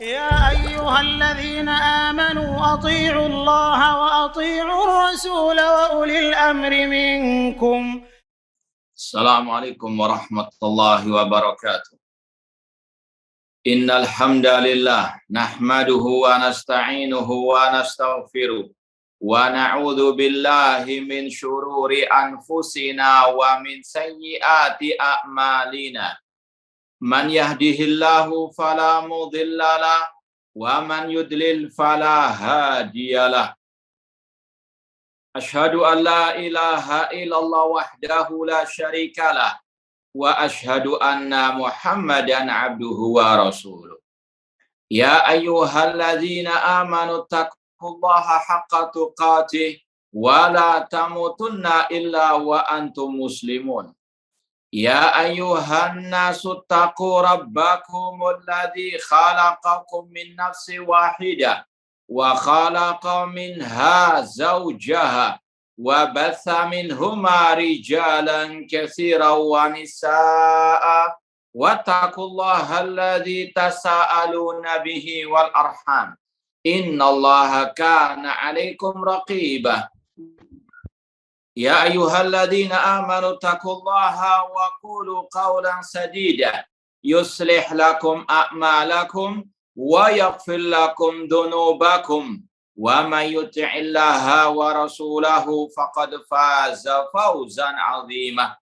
يا أيها الذين آمنوا أطيعوا الله وأطيعوا الرسول وأولي الأمر منكم. Assalamualaikum warahmatullahi wabarakatuh. Innal hamdalillah nahmaduhu wa nasta'inuhu wa nastaghfiruh wa na'udzu billahi min syururi anfusina wa min sayyiati a'malina. Man yahdihillahu fala mudhillalah wa man yudlil fala hadiyalah. Asyhadu an la ilaha illallah wahdahu la syarikalah wa asyhadu anna Muhammadan abduhu wa rasuluh. Ya ayyuhalladzina amanu taqullaha haqqa tuqatih wa la tamutunna illa wa antum muslimun. Ya ayyuhan nasu taqu rabbakumul ladzi khalaqakum min nafsin wahidah wa khalaqa minha zawjaha wa batha minhuma rijalan katsiran wa nisaa'a wattaqullaha alladzi tasaaluna bihi wal arham innallaha kana 'alaikum raqibah. Ya ayyuhalladzina amanu taqullaha wa qulu qawlan sadida yuslih lakum a'malakum wa yaghfir lakum dhunubakum wa may yuti'illaha wa rasulahu faqad faza fawzan 'azima.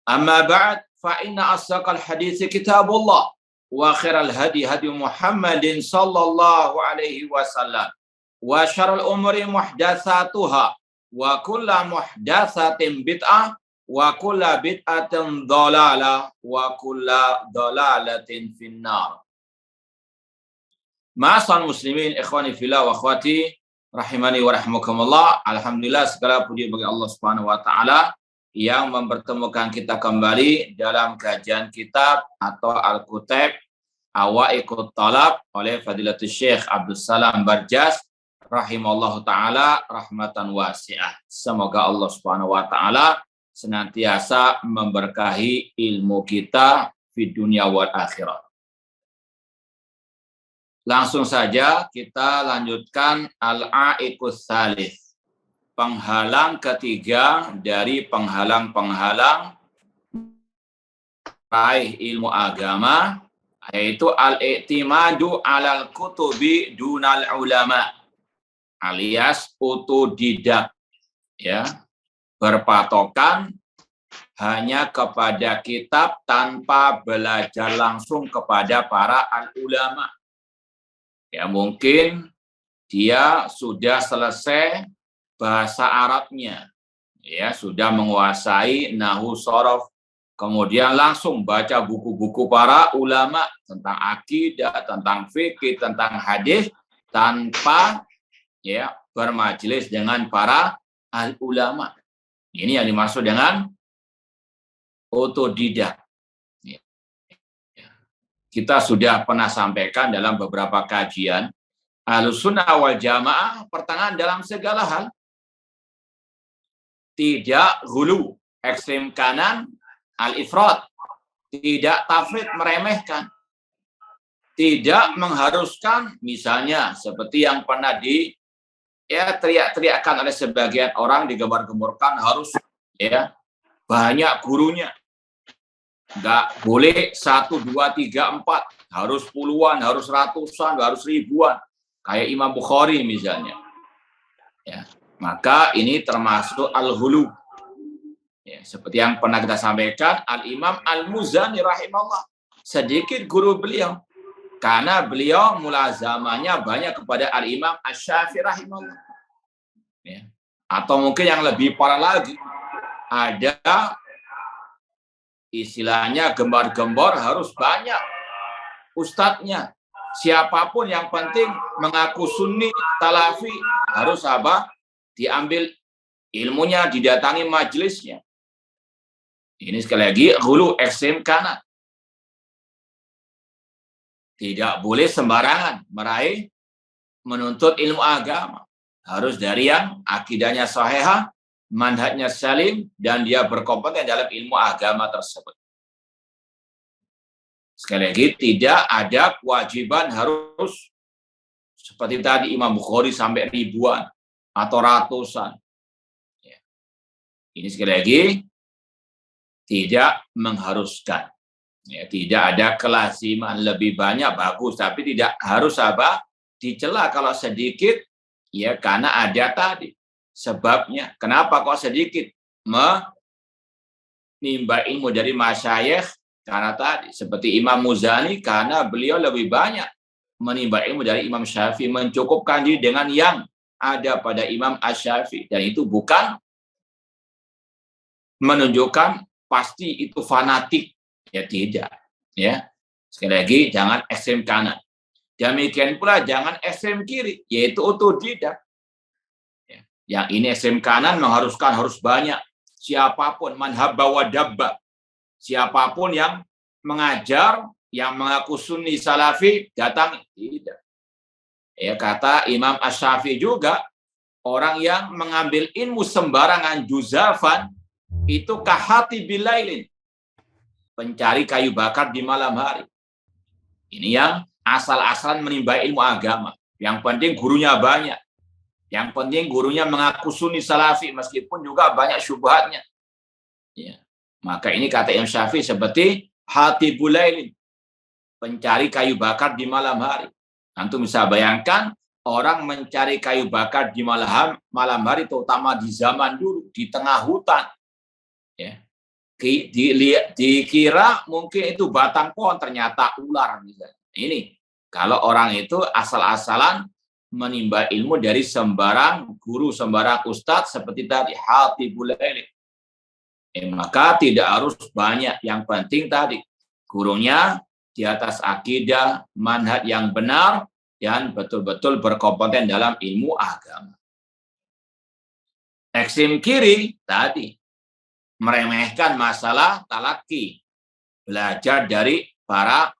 Amma ba'd, fa inna asdaqal haditsi kitabullah wa khairal hadi hadi Muhammadin sallallahu alaihi wasallam wa syarrul umuri muhdatsatuha wa kulla muhdatsatin bid'ah wa kulla bid'atin dhalalah wa kulla dhalalatin finnar. Ma'asal muslimin ikhwani fillah wa akhwati rahimani wa rahimakumullah. Alhamdulillah, segala puji bagi Allah Subhanahu wa taala yang mempertemukan kita kembali dalam kajian kitab atau Al-Kutab Awaiqut Talab oleh Fadilatul Syekh Abdul Salam Barjas rahimallahu ta'ala rahmatan wasi'ah. Semoga Allah subhanahu wa ta'ala senantiasa memberkahi ilmu kita di dunia wal akhirat. Langsung saja kita lanjutkan al-aiqus tsalits. Penghalang ketiga dari penghalang-penghalang raih ilmu agama, yaitu al-i'timadu 'alal kutubi dunal ulama, alias otodidak, ya, berpatokan hanya kepada kitab tanpa belajar langsung kepada para al-ulama. Ya, mungkin dia sudah selesai bahasa Arabnya, ya, sudah menguasai nahwu shorof, kemudian langsung baca buku-buku para ulama tentang akidah, tentang fikih, tentang hadis, tanpa ya bermajelis dengan para al-ulama. Ini yang dimaksud dengan otodidak. Kita sudah pernah sampaikan dalam beberapa kajian, Ahlussunnah wal Jamaah pertengahan dalam segala hal. Tidak ghulu, ekstrem kanan, al-ifrat. Tidak tafrid, meremehkan. Tidak mengharuskan, misalnya seperti yang pernah teriak-teriakan oleh sebagian orang, digembar-gemborkan harus ya banyak gurunya. Enggak boleh 1, 2, 3, 4. Harus puluhan, harus ratusan, harus ribuan. Kayak Imam Bukhari misalnya. Ya, maka ini termasuk al-ghulu. Ya, seperti yang pernah kita sampaikan, Al-Imam Al-Muzani rahimahullah. Sedikit guru beliau. Karena beliau mulazamanya banyak kepada Al-Imam Asy-Syafi'i rahimahullah. Ya. Atau mungkin yang lebih parah lagi, ada istilahnya gembar-gembor harus banyak ustadznya. Siapapun yang penting mengaku sunni, salafi, harus apa? Diambil ilmunya, didatangi majelisnya. Ini sekali lagi ghulu, ekstrem kanan. Tidak boleh sembarangan meraih menuntut ilmu agama. Harus dari yang akidahnya sahihah, manhajnya salim, dan dia berkompeten dalam ilmu agama tersebut. Sekali lagi, tidak ada kewajiban harus seperti tadi Imam Bukhari sampai ribuan atau ratusan. Ya. Ini sekali lagi tidak mengharuskan. Ya, tidak ada kelaziman, lebih banyak bagus, tapi tidak harus apa? Dicela kalau sedikit, ya karena ada tadi sebabnya. Kenapa kok sedikit? Menimba ilmu dari masyayikh, karena tadi seperti Imam Muzani, karena beliau lebih banyak menimba ilmu dari Imam Syafi'i, mencukupkan diri dengan yang ada pada Imam Asy-Syafi'i, dan itu bukan menunjukkan pasti itu fanatik. Ya tidak, ya. Sekali lagi, jangan ekstrem kanan. Demikian pula jangan ekstrem kiri, yaitu otodidak. Ya. Yang ini ekstrem kanan mengharuskan harus banyak. Siapapun, man habba wa dabba. Siapapun yang mengajar, yang mengaku sunni salafi, datang. Tidak. Ya, kata Imam Asy-Syafi'i juga, orang yang mengambil ilmu sembarangan juzafan, itu kahati bilailin. Pencari kayu bakar di malam hari. Ini yang asal-asalan menimba ilmu agama. Yang penting gurunya banyak. Yang penting gurunya mengaku sunni salafi meskipun juga banyak syubhatnya. Ya. Maka ini kata Imam Syafi'i seperti hati bulailin. Pencari kayu bakar di malam hari. Antum bisa bayangkan orang mencari kayu bakar di malam hari, terutama di zaman dulu, di tengah hutan. Ya. Dikira mungkin itu batang pohon, ternyata ular misalnya. Ini kalau orang itu asal-asalan menimba ilmu dari sembarang guru, sembarang ustadz seperti tadi hatibul ilm. Maka tidak harus banyak, yang penting tadi gurunya di atas akidah manhaj yang benar dan betul-betul berkompeten dalam ilmu agama. Ekstrem kiri tadi meremehkan masalah talaki, belajar dari para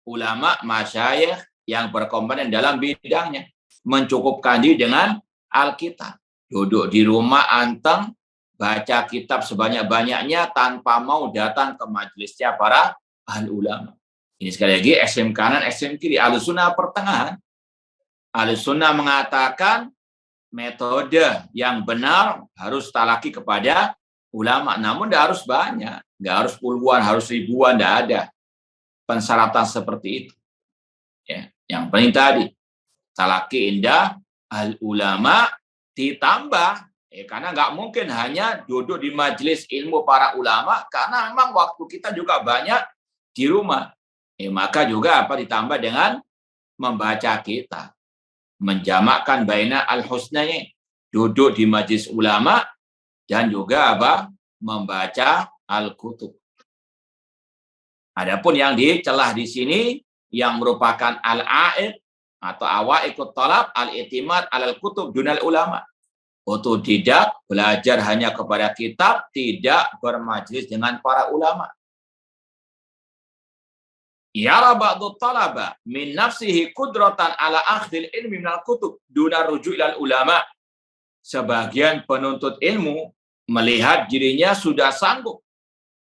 ulama masyayikh yang berkompeten dalam bidangnya, mencukupkan diri dengan Alkitab, duduk di rumah anteng baca kitab sebanyak-banyaknya tanpa mau datang ke majelisnya para ahli ulama. Ini sekali lagi ekstrem kanan, ekstrem kiri. Ahlussunnah pertengahan. Ahlussunnah mengatakan metode yang benar harus talaki kepada ulama, namun tidak harus banyak, nggak harus puluhan, harus ribuan, tidak ada persyaratan seperti itu. Ya, yang penting tadi talaki indah al ulama ditambah, karena nggak mungkin hanya duduk di majelis ilmu para ulama, karena memang waktu kita juga banyak di rumah. Maka juga ditambah dengan membaca kitab, menjamakkan baina al husnanya, duduk di majelis ulama dan juga membaca al-kutub. Adapun yang dicelah di sini yang merupakan al-a'id atau awaiqut talab al-i'timad al-kutub dunal ulama. Otodidak, belajar hanya kepada kitab, tidak bermajlis dengan para ulama. Yara ba'du talaba min nafsihi qudratan ala akhdil ilmi minal kutub duna ruju' ilal ulama. Sebagian penuntut ilmu melihat dirinya sudah sanggup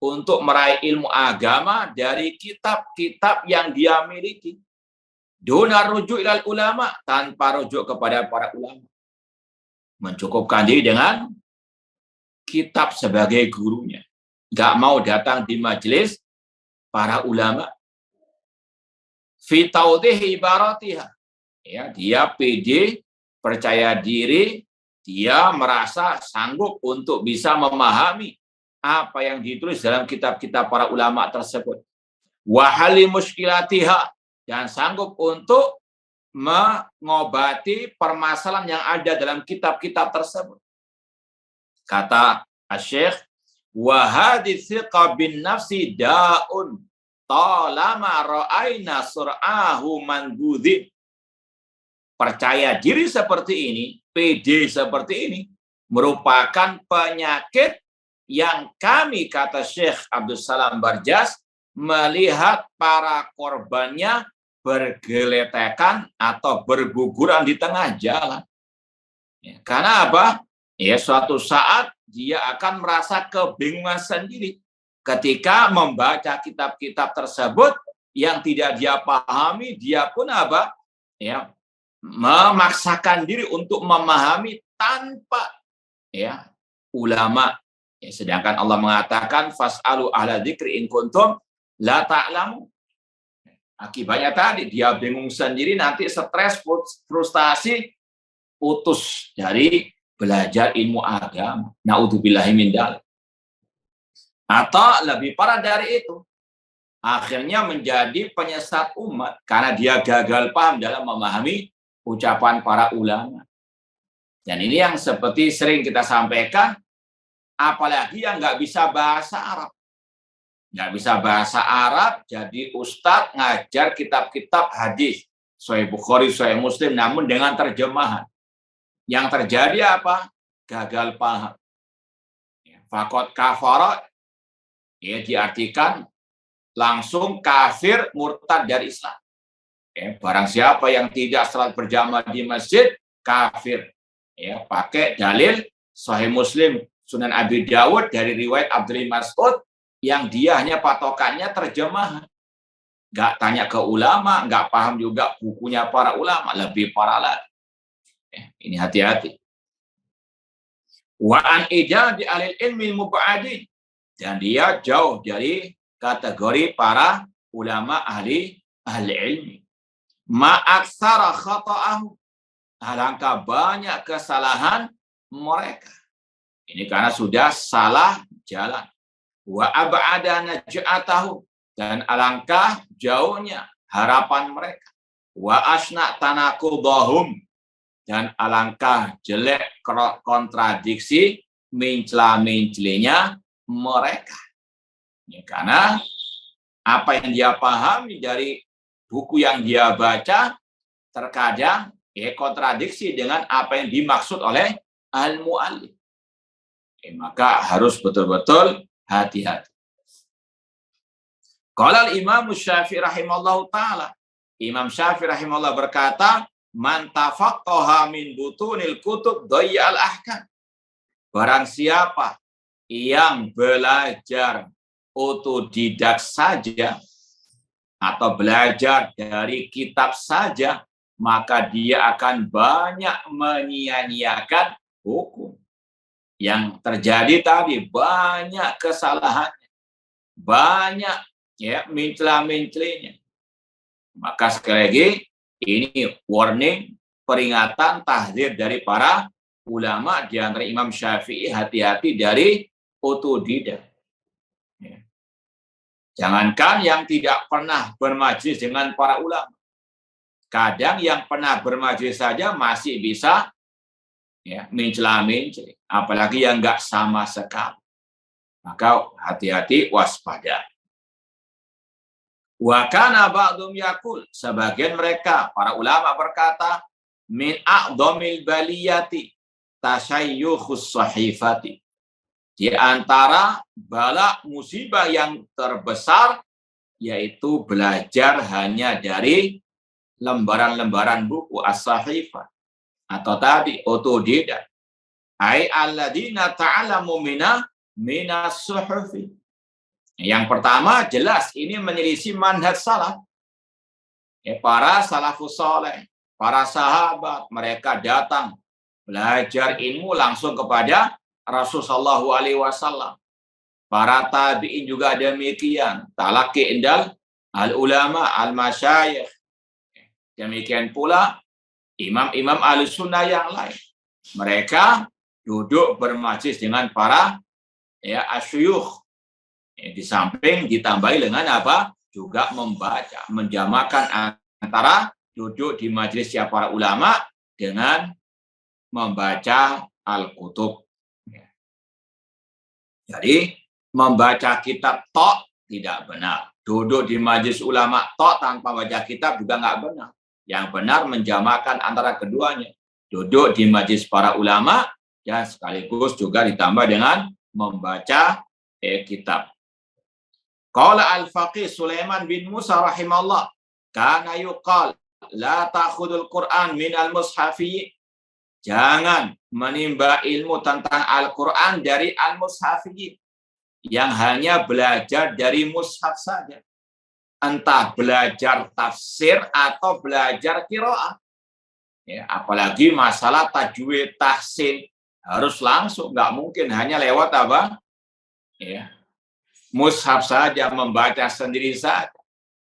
untuk meraih ilmu agama dari kitab-kitab yang dia miliki. Duna rujuk ilal ulama, tanpa rujuk kepada para ulama. Mencukupkan diri dengan kitab sebagai gurunya. Nggak mau datang di majelis para ulama. Fi taudhihi ibaratiha. Ya, dia pede, percaya diri, dia merasa sanggup untuk bisa memahami apa yang ditulis dalam kitab-kitab para ulama tersebut. Wa hali muskilatiha, dan sanggup untuk mengobati permasalahan yang ada dalam kitab-kitab tersebut. Kata Asy-Syaikh, wa hadithiqa bin nafsi da'un talama ra'aina sur'ahu manbudhin. Percaya diri seperti ini, PD seperti ini, merupakan penyakit yang kami, kata Syekh Abdul Salam Barjas, melihat para korbannya bergeletekan atau berguguran di tengah jalan. Ya, karena apa? Ya, suatu saat dia akan merasa kebingungan sendiri ketika membaca kitab-kitab tersebut yang tidak dia pahami, dia pun apa? Ya, memaksakan diri untuk memahami tanpa ya ulama. Ya, sedangkan Allah mengatakan fas'alu ahla dzikri in kuntum la ta'lamu. Akibatnya tadi dia bingung sendiri, nanti stres, frustasi, putus dari belajar ilmu agama. Naudzubillahi min dzalik. Atau lebih parah dari itu, akhirnya menjadi penyesat umat karena dia gagal paham dalam memahami ucapan para ulama. Dan ini yang seperti sering kita sampaikan, apalagi yang nggak bisa bahasa Arab. Nggak bisa bahasa Arab, jadi ustadz ngajar kitab-kitab hadis, Sahih Bukhari, Sahih Muslim, namun dengan terjemahan. Yang terjadi apa? Gagal paham. Fakot kafara, ya diartikan langsung kafir, murtad dari Islam. Barang siapa yang tidak salat berjamaah di masjid, kafir. Ya, pakai dalil Sahih Muslim, Sunan Abi Dawud dari riwayat Abdullah Mas'ud, yang dia hanya patokannya terjemahan. Nggak tanya ke ulama, nggak paham juga bukunya para ulama, lebih parah lagi. Ini hati-hati. Wa an ijadi alil ilmi mub'adin, dan dia jauh dari kategori para ulama ahli ilmi. Ma'aksara khata'ahu, alangkah banyak kesalahan mereka. Ini karena sudah salah jalan. Wa ab'ada naj'atahu, dan alangkah jauhnya harapan mereka. Wa asna tanaqudahum, dan alangkah jelek kontradiksi mencela-mencelinya mereka. Ya, karena apa yang dia pahami dari buku yang dia baca terkadang kontradiksi dengan apa yang dimaksud oleh al-mu'allif. Maka harus betul-betul hati-hati. Qala al-Imam Syafi'i rahimallahu taala, Imam Syafi'i rahimahullah berkata, man tafaqqaha min butunil kutub dhayya'al ahkam. Barang siapa yang belajar otodidak saja atau belajar dari kitab saja, maka dia akan banyak menyia-nyiakan hukum. Yang terjadi tadi banyak kesalahan, banyak ya mencela-mencelinya. Maka sekali lagi ini warning, peringatan, tahdzir dari para ulama, di antara Imam Syafi'i, hati-hati dari otodidak. Ya. Jangankan yang tidak pernah bermajlis dengan para ulama, kadang yang pernah bermajlis saja masih bisa ya mencela-menceli, apalagi yang enggak sama sekali. Maka hati-hati, waspada. Wa kana ba'dhum yaqul, sebagian mereka para ulama berkata, min a'dhamil baliyati tashayyukhus sahifati. Di antara bala musibah yang terbesar yaitu belajar hanya dari lembaran-lembaran buku as-sahifah, atau tadi otodidak. Ai alladzina ta'alamu minas suhufi. Yang pertama jelas ini menyelisih manhaj salaf. Para salafus saleh, para sahabat, mereka datang belajar ilmu langsung kepada Rasulullah SAW. Para tabi'in juga demikian. Talaqi indal al-ulama, al-masyayikh. Demikian pula imam-imam al-sunnah yang lain. Mereka duduk bermajlis dengan para asyuyukh. Di samping ditambahi dengan apa? Juga membaca, menjamakan antara duduk di majelis para ulama dengan membaca al-kutub. Jadi membaca kitab tok tidak benar. Duduk di majelis ulama tok tanpa baca kitab juga nggak benar. Yang benar menjamakan antara keduanya. Duduk di majelis para ulama dan sekaligus juga ditambah dengan membaca kitab. Qala al-faqih Sulaiman bin Musa rahimahullah, kana yuqal la ta'khudul Qur'an minal mushafi. Jangan menimba ilmu tentang Al-Qur'an dari al-mushafi yang hanya belajar dari mushaf saja. entah belajar tafsir atau belajar qiraah. Ya, apalagi masalah tajwid, tahsin harus langsung, nggak mungkin hanya lewat apa? Ya, mushaf saja, membaca sendiri saja.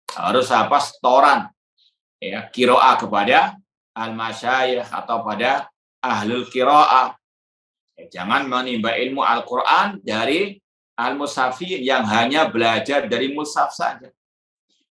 Harus apa? Setoran. Ya, qiraah kepada al-masyayikh atau pada ahlul qiraah. Ya, jangan menimba ilmu Al-Quran dari al-mushafiyin yang hanya belajar dari mushaf saja.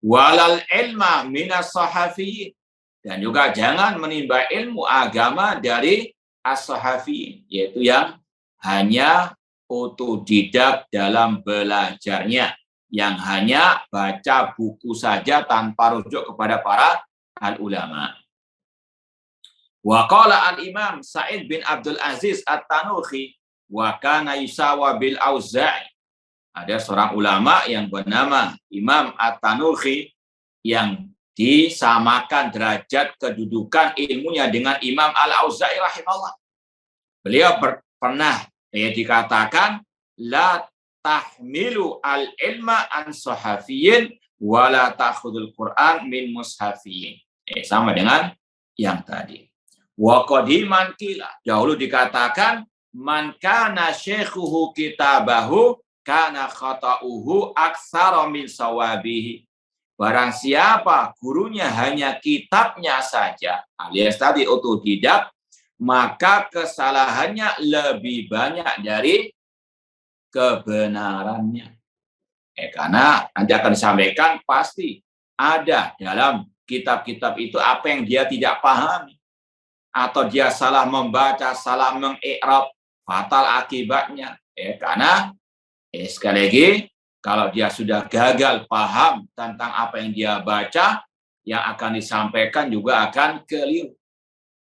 Walal ilma minas sahafiyin. Dan juga jangan menimba ilmu agama dari as-sahafiyin, yaitu yang hanya otodidak dalam belajarnya, yang hanya baca buku saja tanpa rujuk kepada para al-ulama. Wa qala al-Imam Sa'id bin Abdul Aziz At-Tanuhi wa kana yusawa bil Auza'i. Ada seorang ulama yang bernama Imam At-Tanuhi yang disamakan derajat kedudukan ilmunya dengan Imam Al-Auza'i rahimahullah. Beliau pernah dikatakan la tahmilu al-ilma an sahafiyin wa la ta'khudul Qur'an min mushafiyin. Sama dengan yang tadi. Wa qadiman qila, dahulu dikatakan man kana syekhuhu kitabahu kana khata'uhu aktsara min sawabihi. Barang siapa gurunya hanya kitabnya saja, alias tadi otodidak, maka kesalahannya lebih banyak dari kebenarannya. Karena nanti akan disampaikan pasti ada dalam kitab-kitab itu apa yang dia tidak pahami. Atau dia salah membaca, salah mengi'rab, fatal akibatnya. Karena sekali lagi, kalau dia sudah gagal paham tentang apa yang dia baca, yang akan disampaikan juga akan keliru.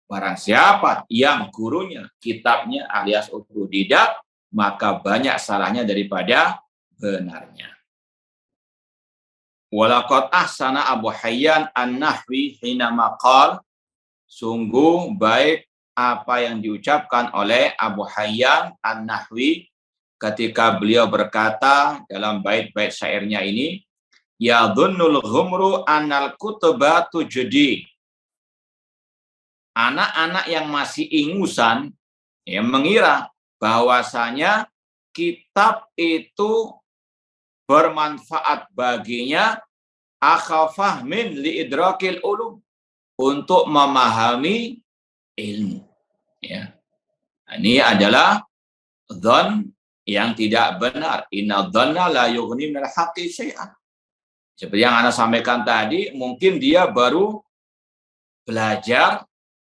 Barang siapa yang gurunya, kitabnya alias otodidak, maka banyak salahnya daripada benarnya. Walaqad ahsana Abu Hayyan An-Nahwi hina maqal, sungguh baik apa yang diucapkan oleh Abu Hayyan An-Nahwi ketika beliau berkata dalam bait-bait syairnya ini, ya dhunnul ghumru annal kutuba tujdi. Anak-anak yang masih ingusan mengira bahwasanya kitab itu bermanfaat baginya akhafahmin liidrakil ulum, untuk memahami ilmu. Ini adalah dzan yang tidak benar. Inna dhanna la yughni minal haqqi syai'an. Seperti yang Anda sampaikan tadi, mungkin dia baru belajar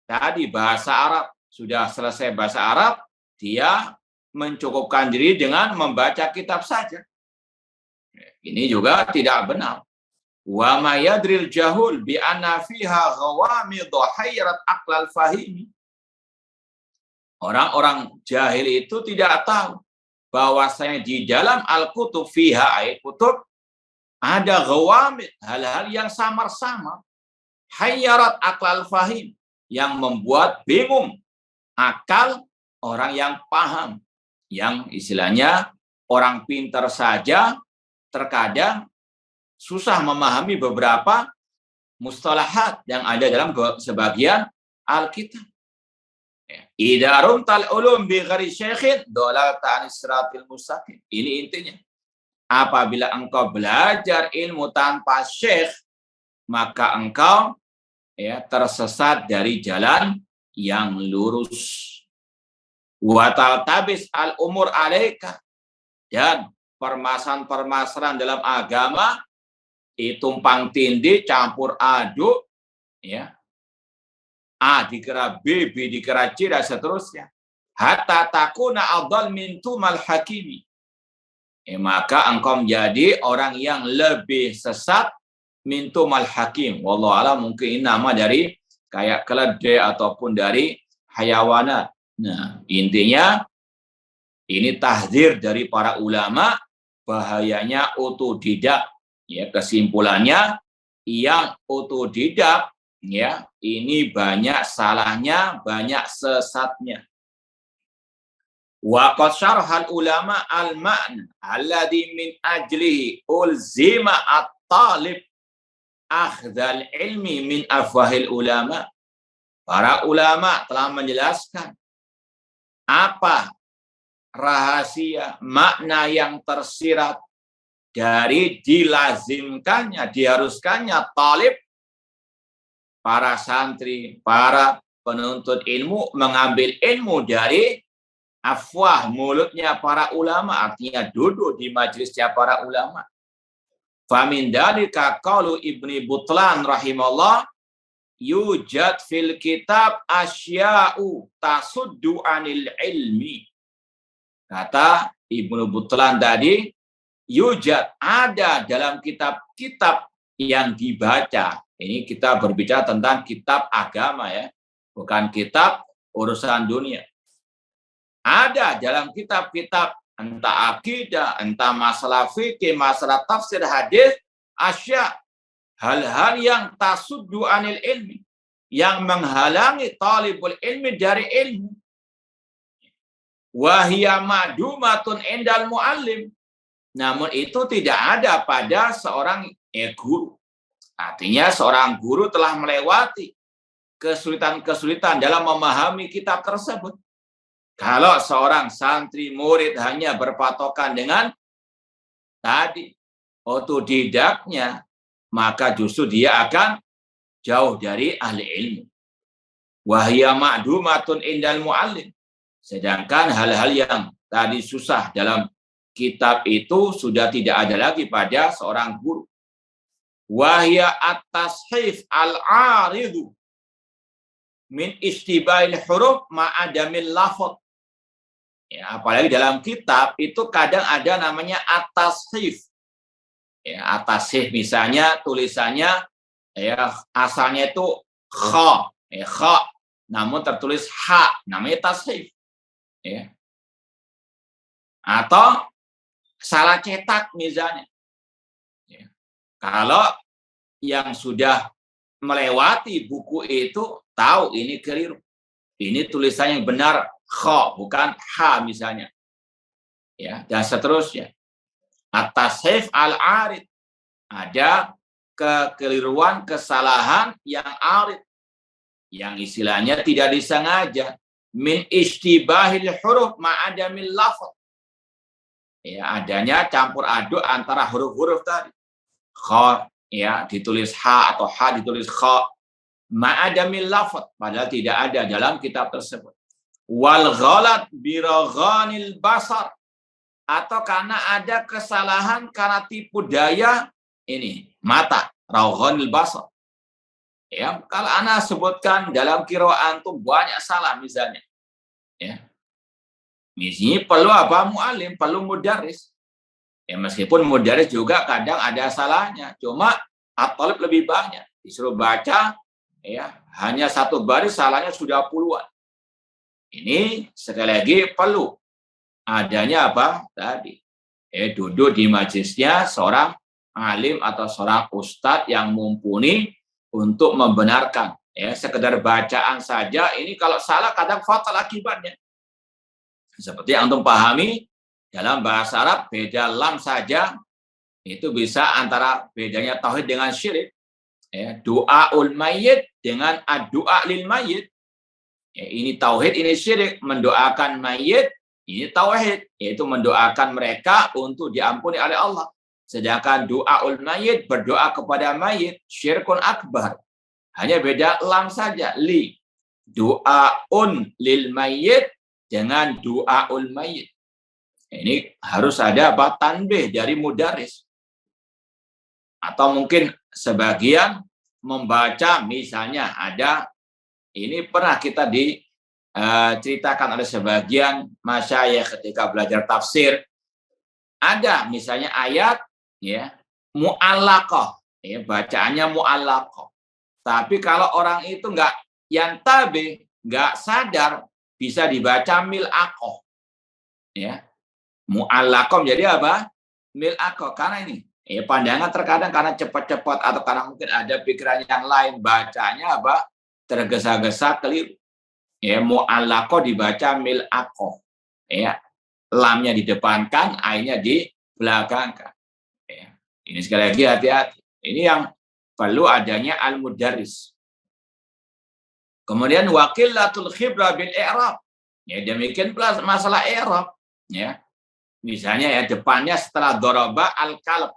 tadi bahasa Arab, sudah selesai bahasa Arab, dia mencukupkan diri dengan membaca kitab saja. Ini juga tidak benar. Wa ma yadril jahul bi anna fiha ghawamid hayrat aqlal fahimi. Orang-orang jahil itu tidak tahu bahwasanya di dalam al-kutub fiha kutub ada ghawamid, hal-hal yang samar-samar, hayyarat aqlal fahim, yang membuat bingung akal orang yang paham, yang istilahnya orang pintar saja terkadang susah memahami beberapa mustalahat yang ada dalam sebagian Alkitab. Idarum tal ulum bi ghairi syekhin dalalta anis siratil mustaqim. Ini intinya. Apabila engkau belajar ilmu tanpa syekh, maka engkau tersesat dari jalan yang lurus. Wa taltabis al umur alaika, dan permasalahan-permasalahan dalam agama tumpang tindih, campur aduk, A dikira B, B dikira C, dan seterusnya. Hatta takuna adhal min tumal hakimi. Maka engkau menjadi orang yang lebih sesat min tumal hakim. Wallahu a'lam, mungkin nama dari kayak keledai ataupun dari hayawanat. Nah, intinya ini tahdzir dari para ulama bahayanya otodidak. Kesimpulannya yang otodidak ini banyak salahnya, banyak sesatnya. Wa qad syarhal ulama al-ma'na alladhi min ajlihi ulzima talib akhdhal ilmi min afwahil ulama. Para ulama telah menjelaskan apa rahasia makna yang tersirat dari dilazimkannya, diharuskannya talib, para santri, para penuntut ilmu mengambil ilmu dari afwah, mulutnya para ulama, artinya duduk di majelisnya para ulama. Famin dalika qaulu Ibnu Butlan rahimahullah, yujad fil kitab asya'u tasuddu anil ilmi. Kata Ibnu Butlan tadi, yujad, ada dalam kitab-kitab yang dibaca. Ini kita berbicara tentang kitab agama ya, bukan kitab urusan dunia. Ada dalam kitab-kitab entah akidah, entah masalah fikih, masalah tafsir hadis, asya, hal-hal yang tasuddu anil ilmi, yang menghalangi talibul ilmi dari ilmu. Wahia ma'dumatun indal muallim. Namun itu tidak ada pada seorang guru. Artinya seorang guru telah melewati kesulitan-kesulitan dalam memahami kitab tersebut. Kalau seorang santri murid hanya berpatokan dengan tadi otodidaknya, maka justru dia akan jauh dari ahli ilmu. Wahia ma'dumatun indal muallim. Sedangkan hal-hal yang tadi susah dalam kitab itu sudah tidak ada lagi pada seorang guru. Wahia at-tashif al-aridu min istibail huruf ma'adamil lafad. Ya, apalagi dalam kitab itu kadang ada namanya at-tashif. Ya, at-tashif misalnya tulisannya ya asalnya itu kha, namun tertulis ha, namanya tashif. Ya. Atau salah cetak misalnya. Ya. Kalau yang sudah melewati buku itu tahu ini keliru. Ini tulisannya yang benar kha, bukan ha misalnya. Ya, dan seterusnya. At-tashif al-arid. Ada kekeliruan, kesalahan yang arid. Yang istilahnya tidak disengaja. Min istibahil huruf ma'adamil lafad. Ya, adanya campur aduk antara huruf-huruf tadi. Kha, ya, ditulis ha atau ha ditulis kha. Ma'adamil lafad. Padahal tidak ada dalam kitab tersebut. Wal ghalat biraghanil basar. Atau karena ada kesalahan karena tipu daya ini mata, raghanil basar. Ya, kalau ana sebutkan dalam qira'an itu banyak salah misalnya. Ya. Misalnya perlu apa? Mu'alim, perlu mudarris. Ya, meskipun mudarris juga kadang ada salahnya, cuma at-talib lebih banyak. Disuruh baca ya, hanya satu baris salahnya sudah puluhan. Ini sekali lagi perlu adanya apa? Tadi. Duduk di majelisnya seorang alim atau seorang ustadz yang mumpuni untuk membenarkan. Ya, sekedar bacaan saja ini kalau salah kadang fatal akibatnya. Seperti yang antum pahami dalam bahasa Arab beda lam saja itu bisa antara bedanya tauhid dengan syirik. Ya, du'aul mayyit dengan ad-du'a lil mayyit. Ya, ini tauhid, ini syirik. Mendoakan mayit, ini tauhid, yaitu mendoakan mereka untuk diampuni oleh Allah. Sedangkan du'aul mayit, berdoa kepada mayit, syirkun akbar. Hanya beda lam saja, li. Du'aun lil mayit dengan du'aul mayit. Ini harus ada apa? Tanbih dari mudaris. Atau mungkin sebagian membaca misalnya ada, ini pernah kita diceritakan oleh sebagian masyayikh ketika belajar tafsir. Ada misalnya ayat ya mu'allaqah, ya bacaannya mu'allaqah. Tapi kalau orang itu enggak yang tabe, enggak sadar bisa dibaca mil'aqah. Ya. Mu'allaqah jadi apa? Mil'aqah karena ini pandangan terkadang karena cepat-cepat atau karena mungkin ada pikiran yang lain bacanya apa? Tergesa-gesa keliru. Ya, mu'allaqah dibaca mil'aqah. Ya. Lamnya didepankan, ainnya di belakangkan. Ya. Ini sekali lagi hati-hati. Ini yang perlu adanya al-mudarris. Kemudian wakilatul khibra bil i'rab. Ya, demikian pula masalah i'rab, ya. Misalnya ya depannya setelah daraba al-kalb.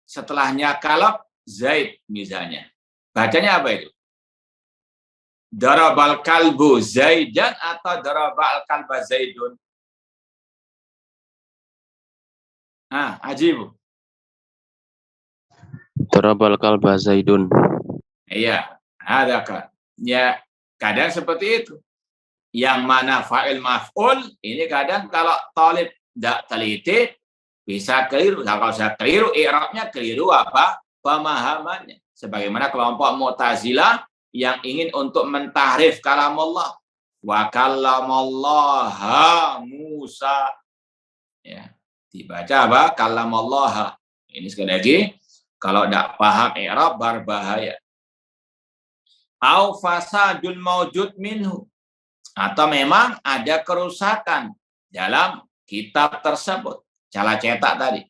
Setelahnya kalb Zaid misalnya. Bacanya apa itu? Darabal kalbu Zaidan atau darabal kalba Zaidun? Ajib. Darabal kalba Zaidun. Iya, ada kan. Ya, kadang seperti itu. Yang mana fa'il maf'ul, ini kadang kalau talib tidak teliti, bisa keliru. Nah, kalau saya keliru, i'rabnya keliru apa? Pemahamannya. Sebagaimana kelompok Mu'tazilah yang ingin untuk mentahrif kalamullah. Wa kallamallaha Musa. Ya, dibaca apa? Kallamallaha. Ini sekali lagi, kalau tidak paham i'rab berbahaya. Au fasadul maujud minhu. Atau memang ada kerusakan dalam kitab tersebut. Salah cetak tadi.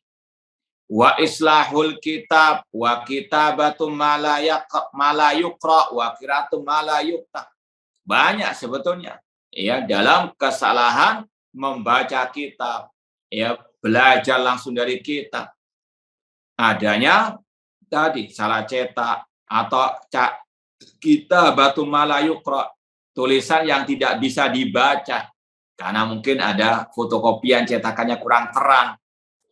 Wa islahul kitab wa kitabatum ma la yuqra wa qiraatum ma la yuqta. Banyak sebetulnya ya dalam kesalahan membaca kitab, ya belajar langsung dari kitab. Adanya tadi salah cetak atau kitabatum ma la yuqra, tulisan yang tidak bisa dibaca karena mungkin ada fotokopian cetakannya kurang terang.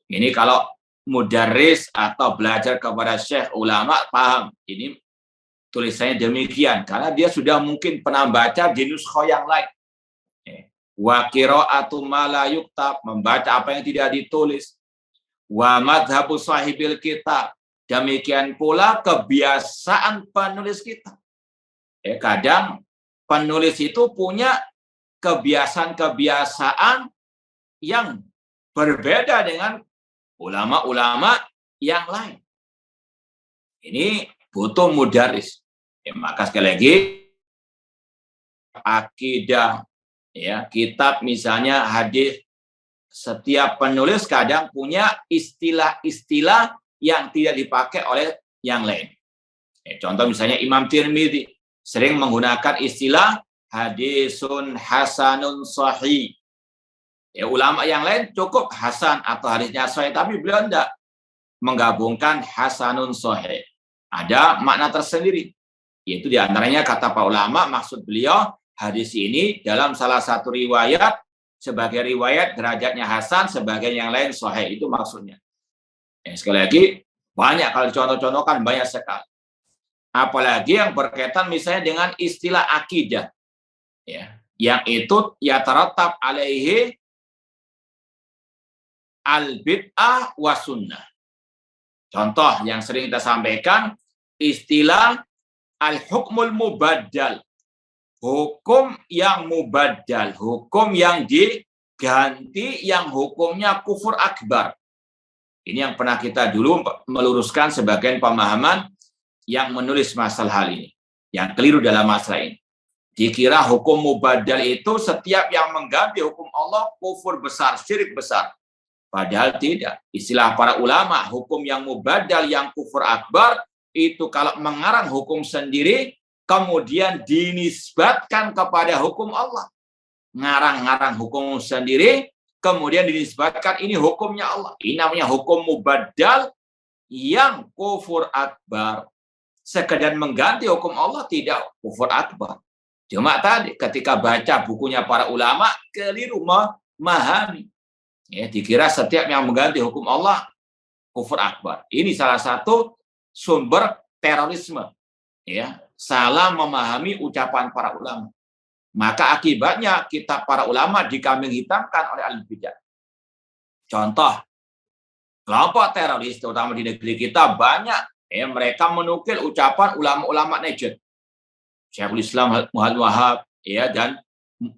Ini kalau mudarris atau belajar kepada syekh ulama paham ini tulisannya demikian karena dia sudah mungkin pernah baca di nuskha yang lain. Wa qira'atu ma la yuktab, membaca apa yang tidak ditulis. Wa madhabu sahibil kitab, demikian pula kebiasaan penulis kitab. Kadang penulis itu punya kebiasaan-kebiasaan yang berbeda dengan ulama-ulama yang lain. Ini butuh mudarris. Maka sekali lagi akidah, ya kitab misalnya hadis, setiap penulis kadang punya istilah-istilah yang tidak dipakai oleh yang lain. Contoh misalnya Imam Tirmidzi sering menggunakan istilah hadisun hasanun sahih. Ya, ulama yang lain cukup hasan atau hadisnya sahih, tapi beliau tidak menggabungkan hasanun sahih. Ada makna tersendiri. Yaitu diantaranya kata para ulama, maksud beliau hadis ini dalam salah satu riwayat sebagai riwayat derajatnya hasan, sebagai yang lain sahih. Itu maksudnya. Sekali lagi banyak kalau dicontoh-contohkan banyak sekali. Apalagi yang berkaitan misalnya dengan istilah akidah, ya, yang itu ya taratab alaihi al-bid'ah wa sunnah. Contoh yang sering kita sampaikan, istilah al-hukmul mubaddal. Hukum yang mubaddal, hukum yang diganti, yang hukumnya kufur akbar. Ini yang pernah kita dulu meluruskan sebagian pemahaman yang menulis masalah hal ini, yang keliru dalam masalah ini. Dikira hukum mubaddal itu setiap yang mengganti hukum Allah kufur besar, syirik besar. Padahal tidak. Istilah para ulama, hukum yang mubaddal, yang kufur akbar, itu kalau mengarang hukum sendiri, kemudian dinisbatkan kepada hukum Allah. Ngarang-ngarang hukum sendiri, kemudian dinisbatkan ini hukumnya Allah. Ini namanya hukum mubaddal yang kufur akbar. Sekedar mengganti hukum Allah, tidak kufur akbar. Cuma tadi ketika baca bukunya para ulama, keliru memahami. Ya, dikira setiap yang mengganti hukum Allah kufur akbar. Ini salah satu sumber terorisme. Ya, salah memahami ucapan para ulama. Maka akibatnya kitab para ulama dikambing hitamkan oleh ahli bidah. Contoh, kelompok teroris terutama di negeri kita banyak mereka menukil ucapan ulama-ulama Najd. Syekhul Islam Muhammad Wahab, ya, dan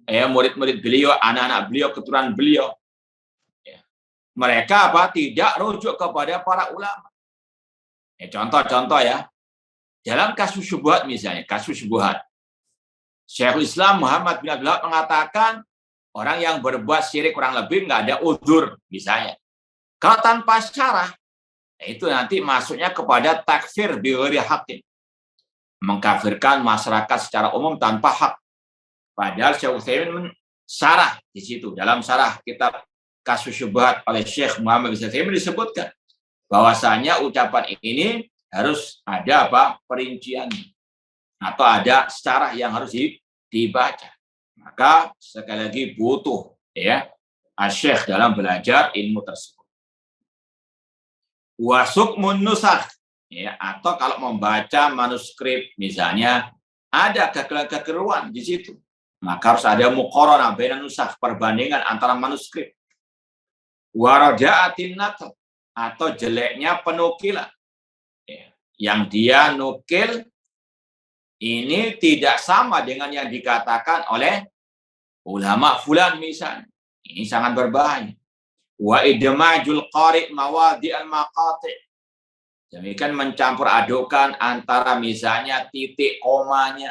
murid-murid beliau, anak-anak beliau, keturunan beliau. Mereka tidak rujuk kepada para ulama. Contoh-contoh ya. Dalam kasus syubhat misalnya, kasus syubhat. Syekhul Islam Muhammad bin Abdul Wahab mengatakan orang yang berbuat syirik kurang lebih nggak ada udzur misalnya. Kalau tanpa syarah, itu nanti masuknya kepada takfir bighairi haqqin, mengkafirkan masyarakat secara umum tanpa hak. Padahal Syekh Utsaimin syarah di situ, dalam syarah kitab Kasus Syubhat oleh Syekh Muhammad bin Utsaimin disebutkan bahwasanya ucapan ini harus ada perinciannya atau ada syarah yang harus dibaca. Maka sekali lagi butuh Syekh dalam belajar ilmu tersebut. Wasukmun nusakh, atau kalau membaca manuskrip misalnya ada kekeliruan di situ, maka harus ada muqaranah baina nusakh, perbandingan antara manuskrip. Warada'atin naql, atau jeleknya penukilan, yang dia nukil ini tidak sama dengan yang dikatakan oleh ulama fulan misalnya. Ini sangat berbahaya. Wa idmajul qari' mawadi'al maqati'. Demikian mencampur adukan antara misalnya titik komanya.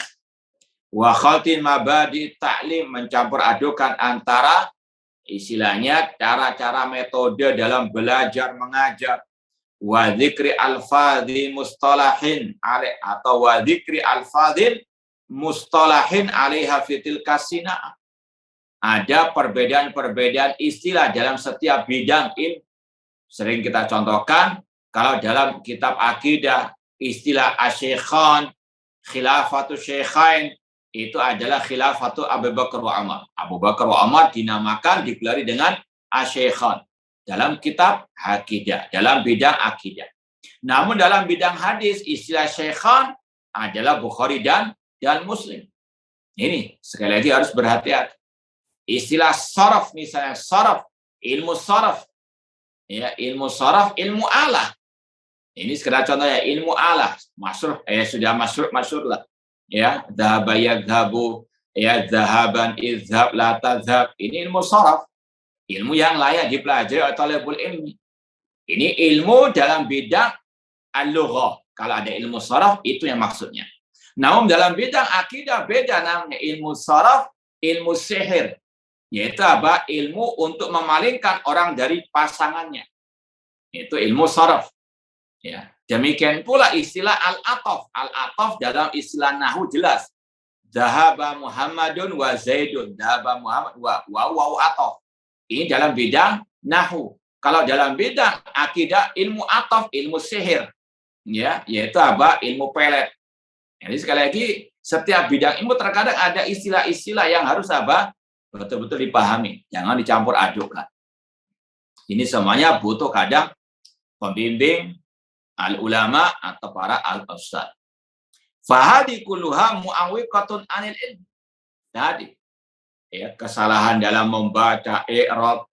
Wa khaltin mabadi' ta'lim, mencampur adukan antara istilahnya cara-cara metode dalam belajar mengajar. Wa dzikri alfadhi mustalahin alaih, atau wa dzikri alfadhin mustalahin alaiha fitil kasina. Ada perbedaan-perbedaan istilah dalam setiap bidang ilmu. Sering kita contohkan, kalau dalam kitab akidah, istilah asy-syaikhan, khilafatu syaikhain, itu adalah khilafatu Abu Bakar wa Umar. Abu Bakar wa Umar dinamakan, digelari dengan asy-syaikhan dalam kitab akidah, dalam bidang akidah. Namun dalam bidang hadis, istilah syaikhan adalah Bukhari dan Muslim. Ini sekali lagi harus berhati-hati. Istilah saraf misalnya, saraf, ilmu saraf, ilmu saraf, ilmu alah. Ini sekedar contohnya, ilmu alah, masyhur, sudah masyhur lah, dhahaba yadhabu, dhahaban izhab la tadhhab. Ini ilmu saraf, ilmu yang layak dipelajari oleh talibul ilmi. Ini ilmu dalam bidang al-lughah. Kalau ada ilmu saraf, itu yang maksudnya. Namun dalam bidang akidah beda namanya, ilmu saraf, ilmu sihir. Yaitu ilmu untuk memalingkan orang dari pasangannya. Itu ilmu saraf. Demikian pula istilah al-ataf. Al-ataf dalam istilah nahwu jelas. Dhahaba Muhammadun wa Zaidun. Dhahaba Muhammad wa ataf. Ini dalam bidang nahwu. Kalau dalam bidang akidah, ilmu ataf, ilmu sihir. Yaitu ilmu pelet. Jadi sekali lagi, setiap bidang ilmu terkadang ada istilah-istilah yang harus betul-betul dipahami, jangan dicampur adukan. Ini semuanya butuh kadang pembimbing al-ulama atau para al-ustad. Fahadi kulluha mu'awwiqatun anil ilm. Tadi kesalahan dalam membaca i'rab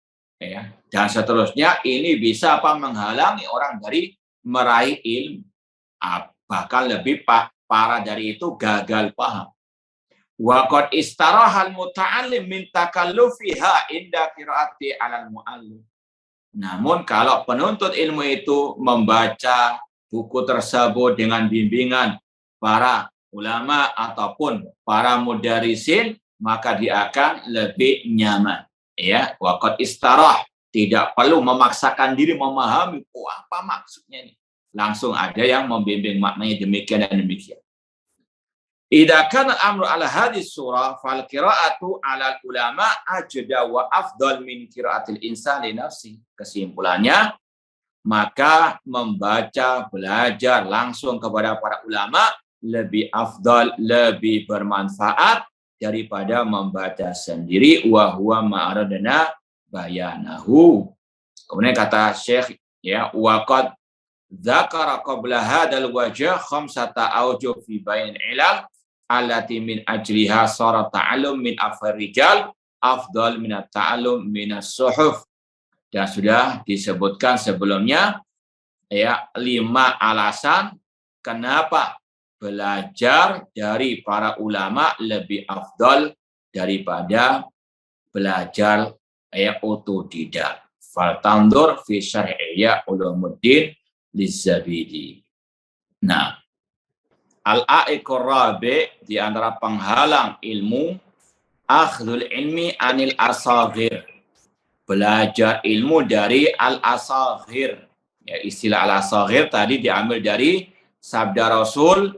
dan seterusnya ini bisa menghalangi orang dari meraih ilmu. Bahkan lebih parah dari itu, gagal paham. Wa qad istarahal muta'allim min takallufiha inda qiraati 'alal mu'allim. Namun kalau penuntut ilmu itu membaca buku tersebut dengan bimbingan para ulama ataupun para mudarisin, maka dia akan lebih nyaman. Wa qad istarah, tidak perlu memaksakan diri memahami apa maksudnya ini. Langsung ada yang membimbing maknanya demikian dan demikian. Idza kana amru ala hadis surah fal qira'atu ala ulama ajda wa afdal min qira'atil insani nafsi. Kesimpulannya, maka membaca, belajar langsung kepada para ulama lebih afdal, lebih bermanfaat daripada membaca sendiri. Wa huwa ma'aradana bayanahu. Kemudian kata Syekh, wa qad dzakara qabla hadzal wajh khamsata awjuh fi bain ilal allati min ajliha sara ta'allum min afrijal afdal min at-ta'allum min as-suhuf. Dan sudah disebutkan sebelumnya 5 alasan kenapa belajar dari para ulama lebih afdal daripada belajar otodidak. Faltandur fi syar'iyya ulumuddin lizzabidi. Nah, al-a'iqur rabi' di antara penghalang ilmu, akhdhul ilmi anil asaghir. Belajar ilmu dari al-asaghir. Ya, istilah al-asagir tadi diambil dari sabda Rasul,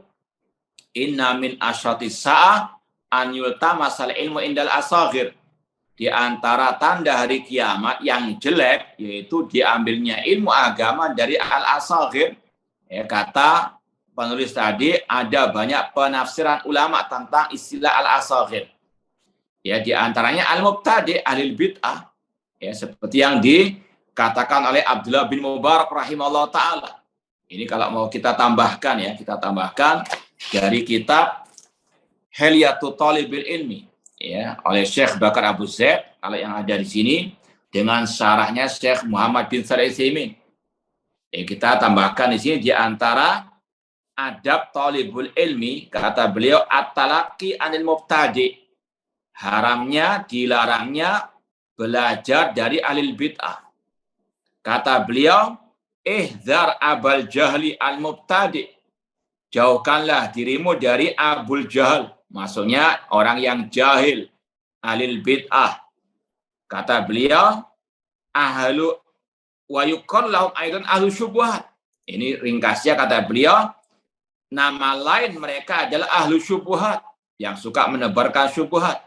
inna min asyatis sa'ah an yultamasal ilmu indal asagir. Di antara tanda hari kiamat yang jelek yaitu diambilnya ilmu agama dari al-asagir. Ya, kata penulis tadi ada banyak penafsiran ulama tentang istilah al-asagir. Ya, di antaranya al-mubtadi, ahlul bid'ah. Ya, seperti yang dikatakan oleh Abdullah bin Mubarak rahimahullah ta'ala. Ini kalau mau kita tambahkan ya, kita tambahkan dari kitab Hilyatul Thalibil Ilmi ya, oleh Syekh Bakar Abu Zaid kalau yang ada di sini dengan syarahnya Syekh Muhammad bin Shalih Al-Utsaimin. Ya, kita tambahkan di sini di antara adab talibul ilmi, kata beliau at-talaqi anil mubtadi. Haramnya, dilarangnya belajar dari ahli bid'ah. Kata beliau, ihdzar abal jahli al-mubtadi. Jauhkanlah dirimu dari Abul Jahal. Maksudnya orang yang jahil, ahli bid'ah. Kata beliau, ahlu wa yuqal lahum aidan ahlu syubhat. Ini ringkasnya kata beliau, nama lain mereka adalah ahlu syubhat, yang suka menebarkan syubhat.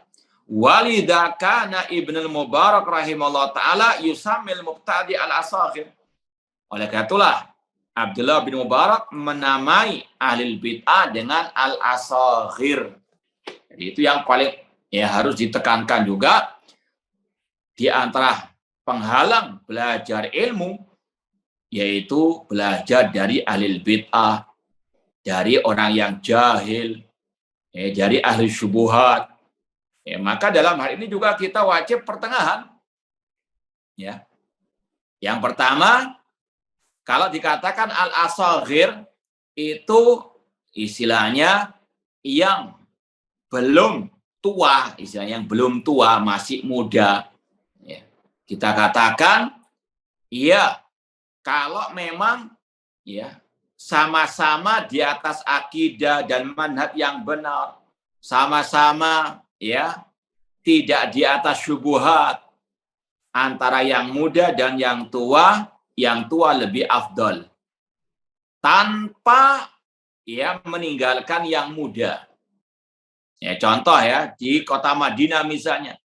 Walidha kana Ibnul Mubarak rahimahullah ta'ala yusammil mubtadi al-asagir. Oleh karena itulah Abdullah bin Mubarak menamai ahli bid'ah dengan al-asagir. Jadi itu yang paling ya harus ditekankan juga di antara penghalang belajar ilmu, yaitu belajar dari ahli bid'ah, dari orang yang jahil, dari ahli syubhat. Ya, maka dalam hal ini juga kita wajib pertengahan. Ya. Yang pertama, kalau dikatakan al-asagir itu istilahnya yang belum tua, istilahnya yang belum tua, masih muda. Ya. Kita katakan, iya, kalau memang ya sama-sama di atas akidah dan manhaj yang benar, sama-sama ya tidak di atas syubhat, antara yang muda dan yang tua lebih afdol. Tanpa ya meninggalkan yang muda. Ya, contoh ya, di kota Madinah misalnya.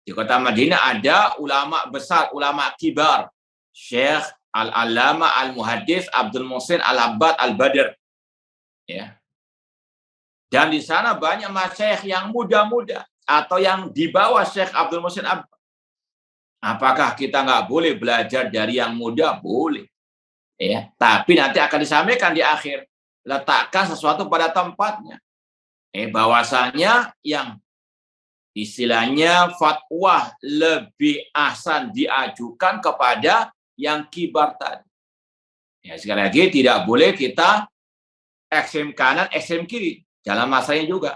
Di kota Madinah ada ulama besar, ulama kibar. Syekh Al-Allama Al-Muhaddis Abdul Muhsin Al-Abbad Al-Badr. Ya. Dan di sana banyak masyayikh yang muda-muda atau yang di bawah Syekh Abdul Muhsin Al-Abbad. Apakah kita nggak boleh belajar dari yang muda? Boleh. Ya, tapi nanti akan disampaikan di akhir. Letakkan sesuatu pada tempatnya. Bahwasanya yang istilahnya fatwa lebih ahsan diajukan kepada yang kibar tadi. Ya, sekali lagi tidak boleh kita ekstrem kanan, ekstrem kiri dalam masanya juga.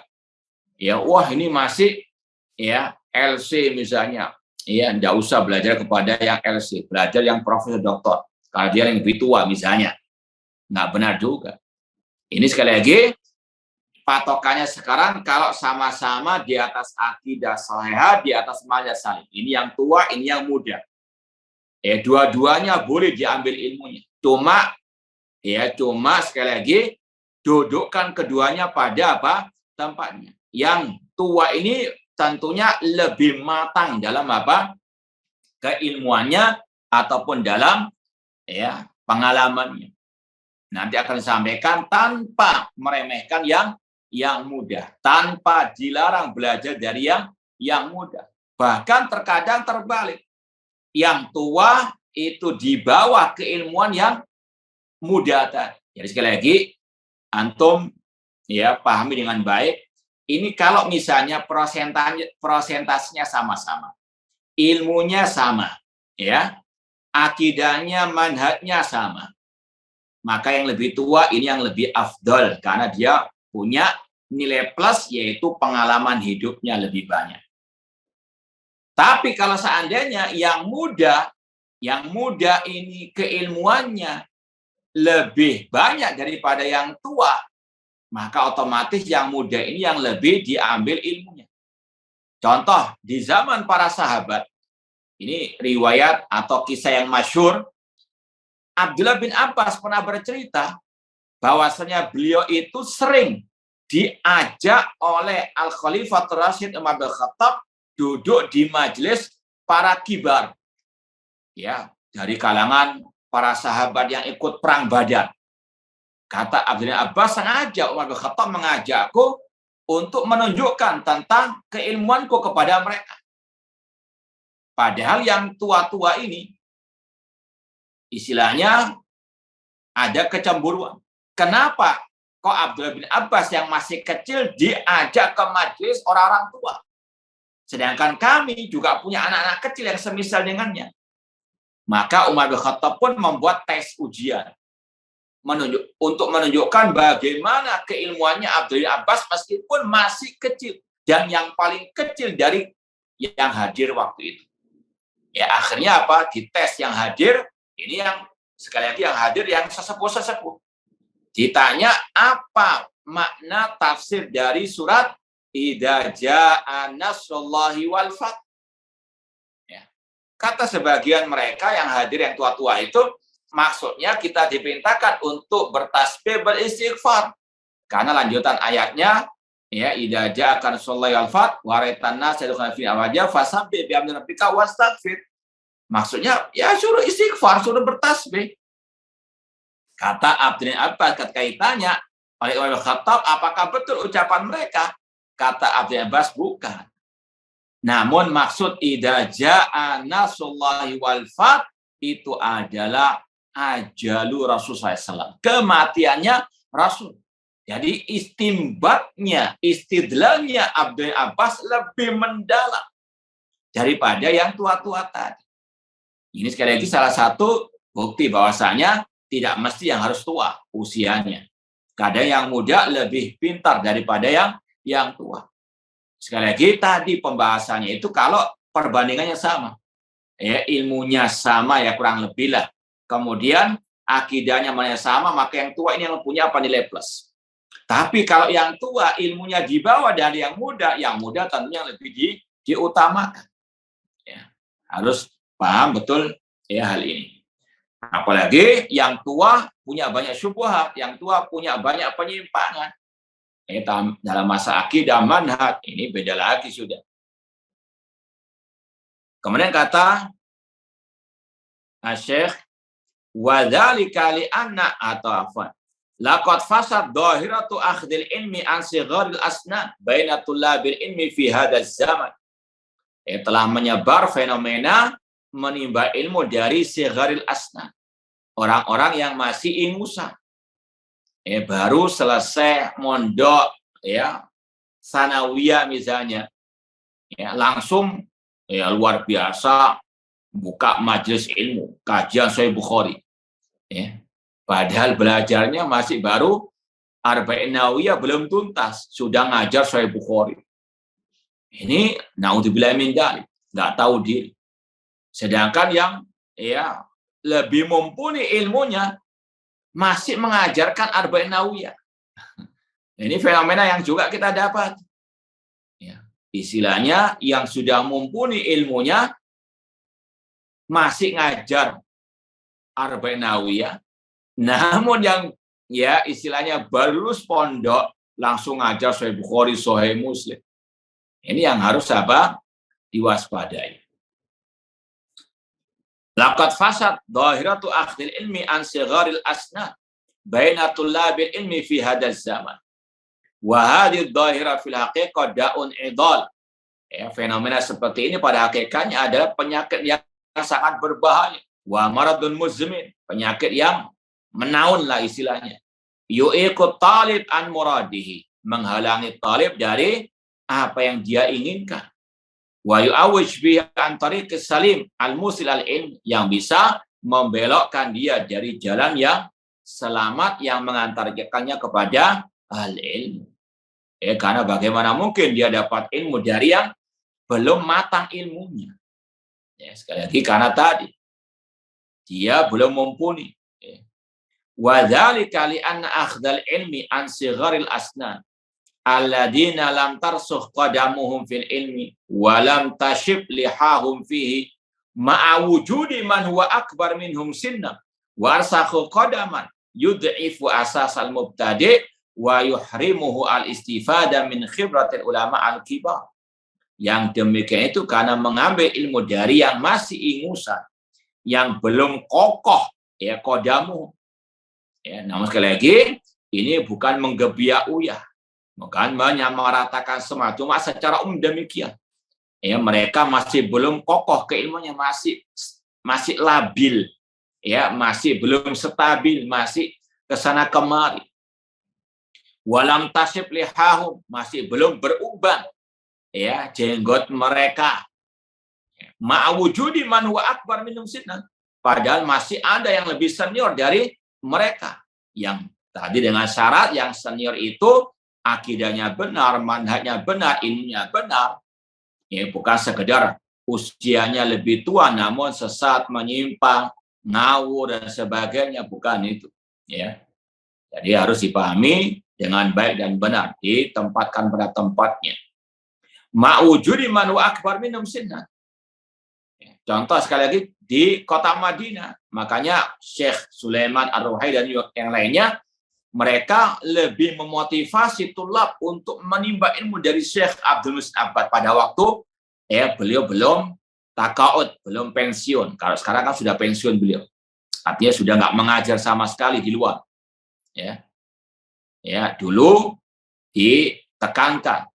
Ya, wah ini masih ya LC misalnya. Ya, enggak usah belajar kepada yang LC, belajar yang profesor doktor. Kalau dia yang lebih tua misalnya. Nggak benar juga. Ini sekali lagi patokannya sekarang kalau sama-sama di atas akidah salehah, di atas manhaj salih. Ini yang tua, ini yang muda. Dua-duanya boleh diambil ilmunya. Cuma sekali lagi dudukkan keduanya pada apa? Tempatnya. Yang tua ini tentunya lebih matang dalam apa? Keilmuannya ataupun dalam ya pengalamannya. Nanti akan disampaikan tanpa meremehkan yang muda, tanpa dilarang belajar dari yang muda. Bahkan terkadang terbalik. Yang tua itu di bawah keilmuan yang muda tadi. Jadi sekali lagi antum ya pahami dengan baik. Ini kalau misalnya prosentasenya sama-sama, ilmunya sama, ya, akidahnya, manhajnya sama, maka yang lebih tua ini yang lebih afdol karena dia punya nilai plus yaitu pengalaman hidupnya lebih banyak. Tapi kalau seandainya yang muda ini keilmuannya lebih banyak daripada yang tua, maka otomatis yang muda ini yang lebih diambil ilmunya. Contoh, di zaman para sahabat, ini riwayat atau kisah yang masyhur, Abdullah bin Abbas pernah bercerita bahwasanya beliau itu sering diajak oleh Al-Khalifah Rasyid Umar bin Khattab duduk di majelis para kibar, ya, dari kalangan para sahabat yang ikut perang Badar. Kata Abdullah Abbas, sengaja Umar bin Khattab mengajakku untuk menunjukkan tentang keilmuanku kepada mereka. Padahal yang tua-tua ini, istilahnya ada kecemburuan. Kenapa kok Abdullah bin Abbas yang masih kecil diajak ke majelis orang-orang tua? Sedangkan kami juga punya anak-anak kecil yang semisal dengannya. Maka Umar bin Khattab pun membuat tes ujian untuk menunjukkan bagaimana keilmuannya Abdullah bin Abbas meskipun masih kecil dan yang paling kecil dari yang hadir waktu itu. Ya akhirnya apa? Di tes yang hadir, ini yang sekali lagi yang hadir yang sesepuh-sesepuh. Ditanya apa makna tafsir dari surat Idza jaa nasrullahi wal fath. Ya. Kata sebagian mereka yang hadir yang tua-tua itu, maksudnya kita diperintahkan untuk bertasbih beristighfar. Karena lanjutan ayatnya, ya, idza jaa nasrullahi wal fath wa ra'aitan nas yadkhuluna fi afwajah fasabbih bihamdi rabbika wastaghfir. Maksudnya ya suruh istighfar, suruh bertasbih. Kata Abdullah Abbas, ketika ditanya oleh Umar bin Khattab, apakah betul ucapan mereka? Kata Abdullah Abbas, bukan. Namun maksud idza jaa nasrullahi wal fath itu adalah ajalu Rasulullah SAW. Kematiannya Rasul. Jadi istimbatnya, istidlalnya Abdullah Abbas lebih mendalam daripada yang tua-tua tadi. Ini sekali lagi salah satu bukti bahwasanya tidak mesti yang harus tua usianya. Kadang yang muda lebih pintar daripada yang tua. Sekali lagi tadi pembahasannya itu kalau perbandingannya sama. Ya, ilmunya sama ya kurang lebih lah. Kemudian akidahnya mana sama, maka yang tua ini yang punya apa nilai plus. Tapi kalau yang tua ilmunya di bawah dari yang muda tentunya lebih diutamakan. Ya, harus paham betul ya hal ini. Apalagi yang tua punya banyak syubhat, yang tua punya banyak penyimpangan. Dalam masa akidah manhaj ini beda lagi sudah. Kemudian kata Syekh wa dzalika li anna atau afwan laqad fasad dhahiratu akhdil ilmi an sigharil asnan baina tullabil ilmi fi hadzal zaman. Telah menyebar fenomena menimba ilmu dari sigharil asnan. Orang-orang yang masih ingusan. Baru selesai mondok ya sanawiyah misalnya. Ya, langsung ya luar biasa buka majelis ilmu, kajian Sahih Bukhari. Ya. Padahal belajarnya masih baru Arba'in Nawawiyah belum tuntas, sudah ngajar Sahih Bukhari. Ini naudzubillah min dzalik, enggak tahu diri. Sedangkan yang ya lebih mumpuni ilmunya masih mengajarkan Arba'in Nawawiyah. Ini fenomena yang juga kita dapat. Ya, istilahnya yang sudah mumpuni ilmunya masih ngajar Arba'in Nawawiyah. Namun yang ya istilahnya baru lulus pondok langsung ngajar Sahih Bukhari, Sahih Muslim. Ini yang harus apa? Diwaspadai. Laqad fasad dhahiratu akhdil ilmi an sigharil asnan baina tullabil ilmi fi hadzal zaman. Wa hadhihi dhahira fil haqiqah da'un idal. Ya, fenomena seperti ini pada hakikatnya adalah penyakit yang sangat berbahaya. Wa maradun muzmin, penyakit yang menaun lah istilahnya. Yu'iqut talib an muradihi, menghalangi talib dari apa yang dia inginkan. Wa yu'awwij bihi an tariqis salim al-musil al-ilm, yang bisa membelokkan dia dari jalan yang selamat yang mengantarkannya kepada al-ilm. Karena bagaimana mungkin dia dapat ilmu dari yang belum matang ilmunya. Ya, sekali lagi karena tadi dia belum mumpuni. Wa dzalika li anna akhdal ilmi an sigharil asnan alladzina lam tarsukh qadamuhum fil ilmi wa lam tashib lihahum fihi ma'a wujudi man huwa akbar minhum sinna Warsakhu qadaman yud'ifu asasal mubtadi' wa yuhrimuhu al-istifada min khibratil ulama al-kibar. Yang demikian itu karena mengambil ilmu dari yang masih ingusan, yang belum kokoh, ya kodamu. Ya, namun sekali lagi, ini bukan menggebiak uyah, bukan menyamaratakan semua, cuma secara umum demikian. Ya, mereka masih belum kokoh keilmuannya, masih labil, ya, masih belum stabil, masih kesana kemari. Walam tasib lihahum, masih belum beruban, ya, jenggot mereka. Ma'wujudi man huwa akbar minhum sinnan, padahal masih ada yang lebih senior dari mereka. Yang tadi dengan syarat yang senior itu akidahnya benar, manhajnya benar, ilmunya benar. Ya, bukan sekedar usianya lebih tua namun sesat, menyimpang, ngawur dan sebagainya, bukan itu. Ya. Jadi harus dipahami dengan baik dan benar, ditempatkan pada tempatnya. Ma'wujudi man huwa akbar minhum sinnan. Contoh sekali lagi di kota Madinah, makanya Syekh Sulaiman Ar-Ruhai dan yang lainnya, mereka lebih memotivasi tulab untuk menimba ilmu dari Syekh Abdul Muhsin Abbad pada waktu beliau belum taqaud, belum pensiun. Kalau sekarang kan sudah pensiun beliau, artinya sudah nggak mengajar sama sekali di luar. Ya, dulu ditekankan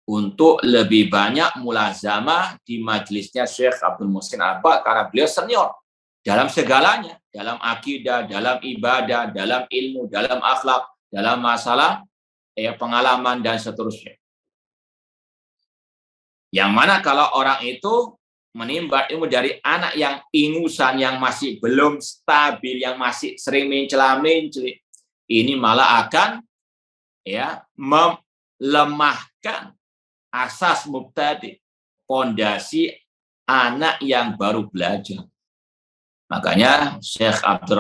untuk lebih banyak mulazamah di majelisnya Syekh Abdul Muhsin Abbad karena beliau senior dalam segalanya, dalam akidah, dalam ibadah, dalam ilmu, dalam akhlak, dalam masalah pengalaman dan seterusnya. Yang mana kalau orang itu menimba ilmu dari anak yang ingusan, yang masih belum stabil, yang masih sering mencela-mencela, ini malah akan melemahkan asas mubtadi, pondasi anak yang baru belajar. Makanya Syekh Abdul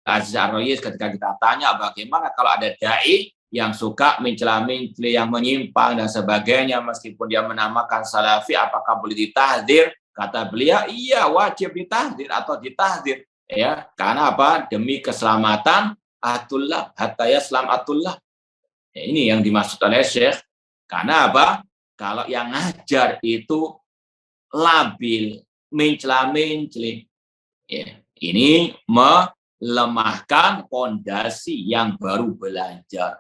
Aziz Ar-Rayis ketika kita tanya bagaimana kalau ada dai yang suka mencela-mencela, yang menyimpang dan sebagainya, meskipun dia menamakan salafi, apakah boleh ditahdir? Kata beliau, iya wajib ditahdir atau ditahdir. Ya, karena apa? Demi keselamatan atullah, hatta yaslam atullah. Ya, ini yang dimaksud oleh Syekh. Karena apa? Kalau yang ngajar itu labil, mencela-mencela, ini melemahkan pondasi yang baru belajar.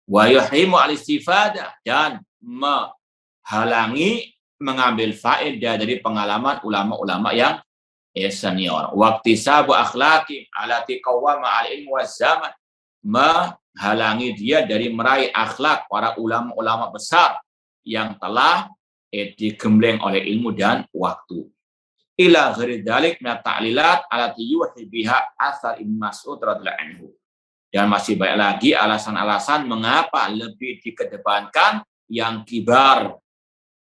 Wa yuhrimu al-istifadah, dan menghalangi mengambil faedah dari pengalaman ulama-ulama yang senior. Waqtisabu akhlaqi alati qawwama al-ilmu waz-zaman, menghalangi dia dari meraih akhlak para ulama-ulama besar yang telah digembleng oleh ilmu dan waktu. Ila ghairi dzalik min ta'lilat allati yuhi biha athar Ibnu Mas'ud radhiyallahu anhu. Dan masih banyak lagi alasan-alasan mengapa lebih dikedepankan yang kibar.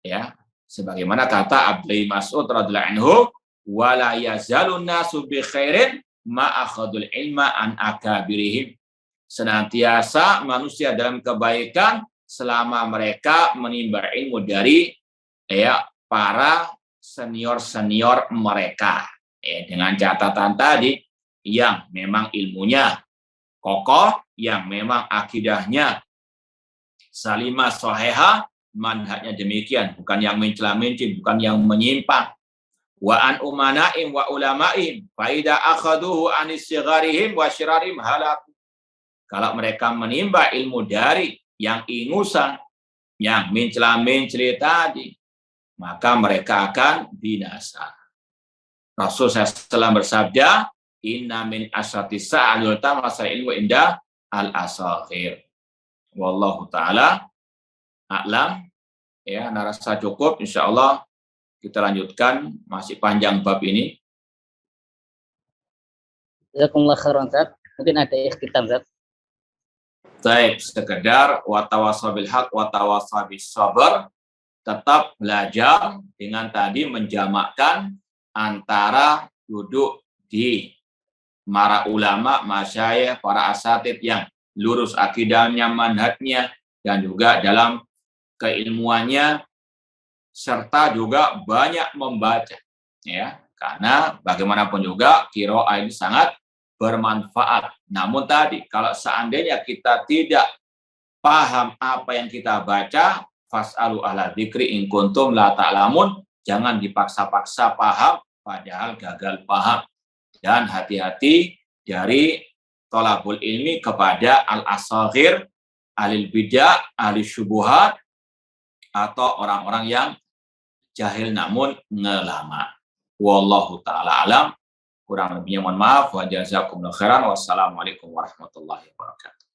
Ya, sebagaimana kata Abdullah Mas'ud radhiyallahu anhu, wala yazalun nasu bi khairin ma akhadul ilma an akabirihim. Senantiasa manusia dalam kebaikan selama mereka menimba ilmu dari para senior-senior mereka. Dengan catatan tadi, yang memang ilmunya kokoh, yang memang akidahnya salimah sahihah, manhajnya demikian, bukan yang mencela-mencela, bukan yang menyimpang. Wa an umanaim wa ulamaim fa idza akhaduhu an sigharihim wa syirarihim halak. Kalau mereka menimba ilmu dari yang ingusan, yang mencela-mencela tadi, maka mereka akan binasa. Rasul SAW bersabda, inna min asyati sa'al tamasa ilmu indah al-asakhir. Wallahu ta'ala a'lam. Ya, narasa cukup. InsyaAllah kita lanjutkan, masih panjang bab ini. Jazakumullah khairan, Ustaz. Mungkin ada ikhtitam, Ustaz. Baik, sekedar watawasabil haq watawasabis sabar, tetap belajar dengan tadi menjamakkan antara duduk di para ulama, masyayikh, para asatid yang lurus akidahnya, manhajnya, dan juga dalam keilmuannya, serta juga banyak membaca. Ya, Karena bagaimanapun juga qiraah ini sangat bermanfaat. Namun tadi kalau seandainya kita tidak paham apa yang kita baca, fas'alu ahla dzikri in kuntum la ta'lamun, jangan dipaksa-paksa paham padahal gagal paham. Dan hati-hati dari thalabul ilmi kepada al-asaghir, alil bidah, ahli syubuhat, atau orang-orang yang jahil namun ngelama. Wallahu ta'ala alam. Kurang lebihnya mohon maaf. Wa jazakumullahu khairan. Wassalamualaikum warahmatullahi wabarakatuh.